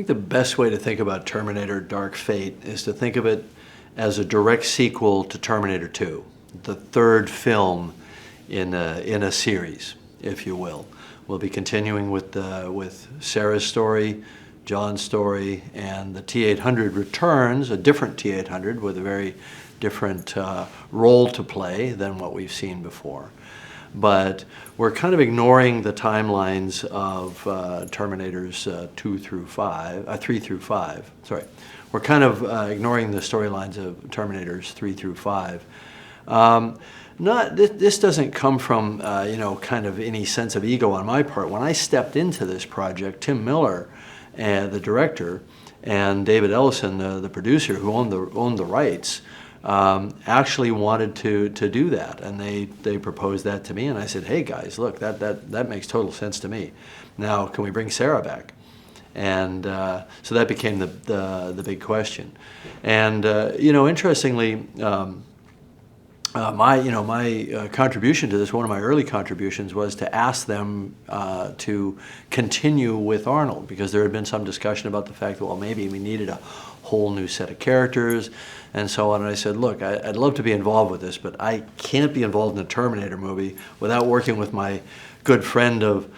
think the best way to think about Terminator Dark Fate is to think of it as a direct sequel to Terminator 2, the third film in a series, if you will. We'll be continuing with Sarah's story, John's story, and the T-800 returns, a different T-800 with a very different role to play than what we've seen before. But we're kind of ignoring the timelines of Terminators 3 through 5. Sorry, we're kind of ignoring the storylines of Terminators 3 through 5. This doesn't come from kind of any sense of ego on my part. When I stepped into this project, Tim Miller, the director, and David Ellison, the producer, who owned the rights, actually wanted to do that, and they proposed that to me, and I said, hey guys, look, that makes total sense to me. Now, can we bring Sarah back? And so that became the big question. And interestingly, my contribution to this, one of my early contributions, was to ask them to continue with Arnold, because there had been some discussion about the fact that, well, maybe we needed a whole new set of characters and so on. And I said, look, I'd love to be involved with this, but I can't be involved in a Terminator movie without working with my good friend of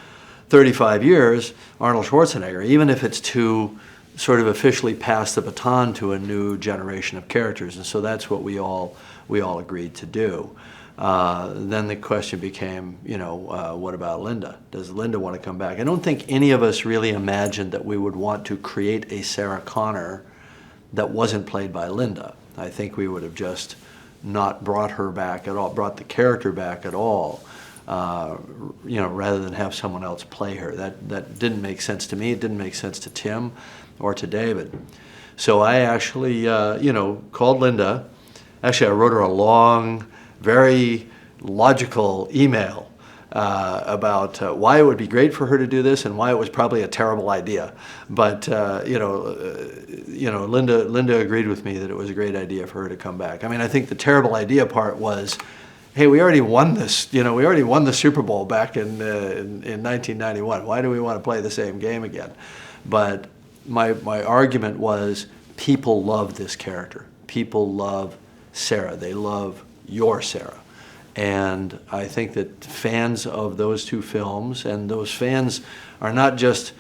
35 years, Arnold Schwarzenegger, even if it's to sort of officially pass the baton to a new generation of characters. And so that's what we all agreed to do. Then the question became, what about Linda? Does Linda want to come back? I don't think any of us really imagined that we would want to create a Sarah Connor that wasn't played by Linda. I think we would have just not brought her back at all, brought the character back at all, rather than have someone else play her. That didn't make sense to me. It didn't make sense to Tim or to David. So I actually, called Linda. Actually, I wrote her a long, very logical email about why it would be great for her to do this and why it was probably a terrible idea. But Linda agreed with me that it was a great idea for her to come back. I mean, I think the terrible idea part was, hey, we already won this. We already won the Super Bowl back in 1991. Why do we want to play the same game again? But my argument was, people love this character. People love Sarah. They love your Sarah. And I think that fans of those two films, and those fans are not just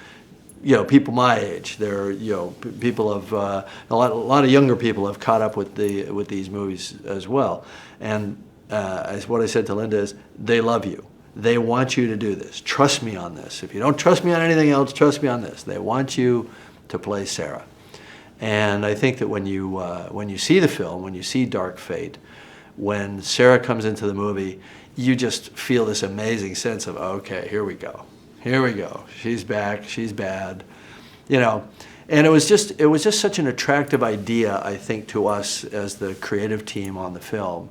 people my age. They're people of a lot of younger people have caught up with these movies as well. And as what I said to Linda is, they love you. They want you to do this. Trust me on this. If you don't trust me on anything else, trust me on this. They want you to play Sarah. And I think that when you see the film, when you see Dark Fate, when Sarah comes into the movie, you just feel this amazing sense of, okay, here we go. She's back. She's bad, And it was just such an attractive idea, I think, to us as the creative team on the film.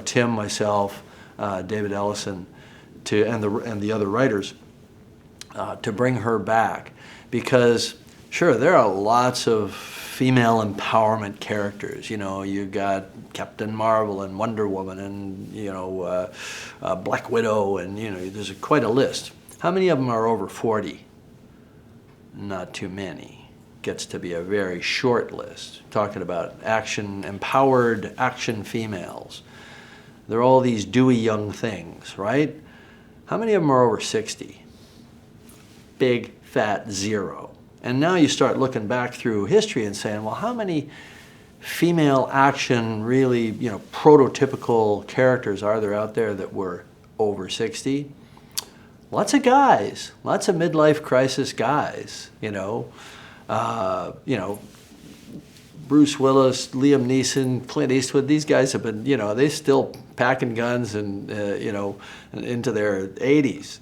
Tim, myself, David Ellison, and the other writers, to bring her back, because sure, there are lots of female empowerment characters. You've got Captain Marvel and Wonder Woman and Black Widow, and there's quite a list. How many of them are over 40? Not too many. Gets to be a very short list. Talking about empowered action females. They're all these dewy young things, right? How many of them are over 60? Big fat zero. And now you start looking back through history and saying, well, how many female action, really, prototypical characters are there out there that were over 60? Lots of guys, lots of midlife crisis guys, Bruce Willis, Liam Neeson, Clint Eastwood. These guys have been, they still packing guns and, into their 80s.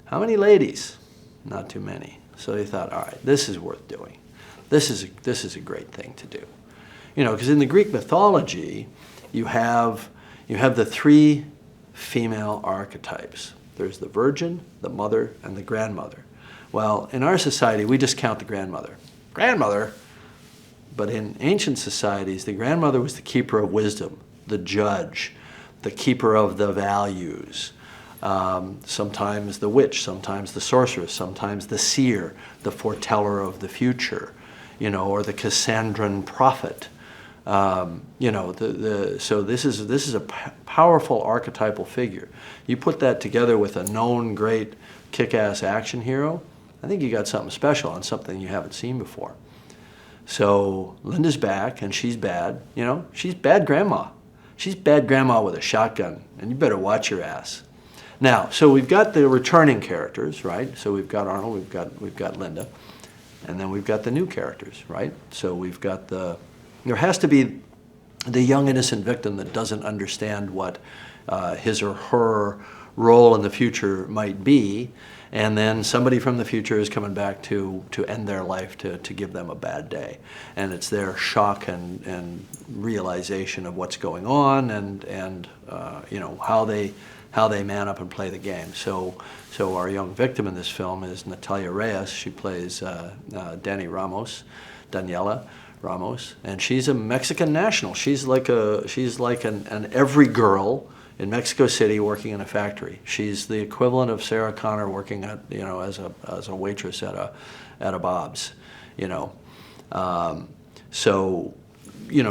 How many ladies? Not too many. So they thought, all right, this is worth doing. This is a great thing to do. Because in the Greek mythology, you have the three female archetypes. There's the virgin, the mother, and the grandmother. Well, in our society, we just count the grandmother. Grandmother? But in ancient societies, the grandmother was the keeper of wisdom, the judge, the keeper of the values. sometimes the witch, sometimes the sorceress, sometimes the seer, the foreteller of the future, or the Cassandran prophet. So this is a powerful archetypal figure. You put that together with a known great kick-ass action hero, I think you got something special and something you haven't seen before. So Linda's back, and she's bad. She's bad grandma. She's bad grandma with a shotgun, and you better watch your ass. Now, so we've got the returning characters, right? So we've got Arnold, we've got Linda, and then we've got the new characters, right? So we've got there has to be the young innocent victim that doesn't understand what his or her role in the future might be, and then somebody from the future is coming back to end their life, to give them a bad day. And it's their shock and realization of what's going on, and how they man up and play the game. So our young victim in this film is Natalia Reyes. She plays Daniela Ramos, and she's a Mexican national. She's like an every girl in Mexico City working in a factory. She's the equivalent of Sarah Connor working at as a waitress at a Bob's.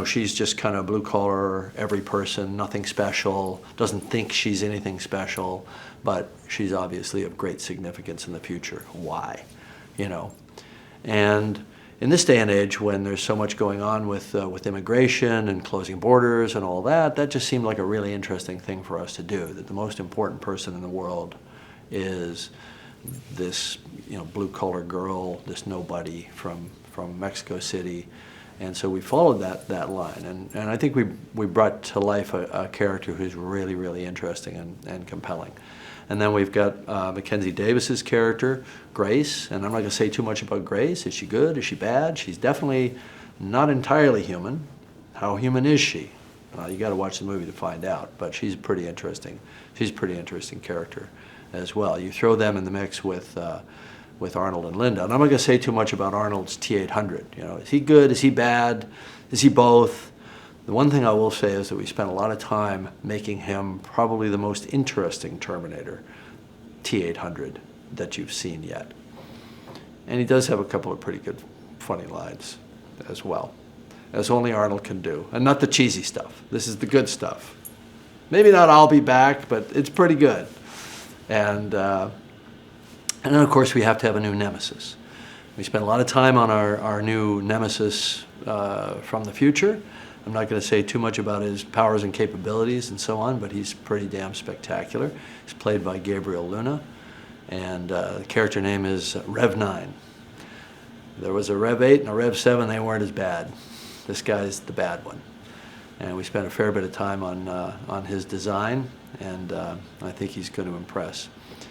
She's just kind of blue collar, every person, nothing special, doesn't think she's anything special, but she's obviously of great significance in the future. Why? And in this day and age, when there's so much going on with immigration and closing borders and all that, that just seemed like a really interesting thing for us to do, that the most important person in the world is this blue-collar girl, this nobody from Mexico City. And so we followed that line, and I think we brought to life a character who's really, really interesting and compelling. And then we've got Mackenzie Davis's character, Grace, and I'm not going to say too much about Grace. Is she good? Is she bad? She's definitely not entirely human. How human is she? You got to watch the movie to find out, but she's pretty interesting. She's a pretty interesting character as well. You throw them in the mix with Arnold and Linda, and I'm not going to say too much about Arnold's T-800. Is he good? Is he bad? Is he both? The one thing I will say is that we spent a lot of time making him probably the most interesting Terminator T-800 that you've seen yet. And he does have a couple of pretty good funny lines as well, as only Arnold can do. And not the cheesy stuff. This is the good stuff. Maybe not I'll Be Back, but it's pretty good. And then, of course, we have to have a new nemesis. We spent a lot of time on our new nemesis from the future. I'm not going to say too much about his powers and capabilities and so on, but he's pretty damn spectacular. He's played by Gabriel Luna, and the character name is Rev 9. There was a Rev 8 and a Rev 7. They weren't as bad. This guy's the bad one. And we spent a fair bit of time on his design, and I think he's going to impress.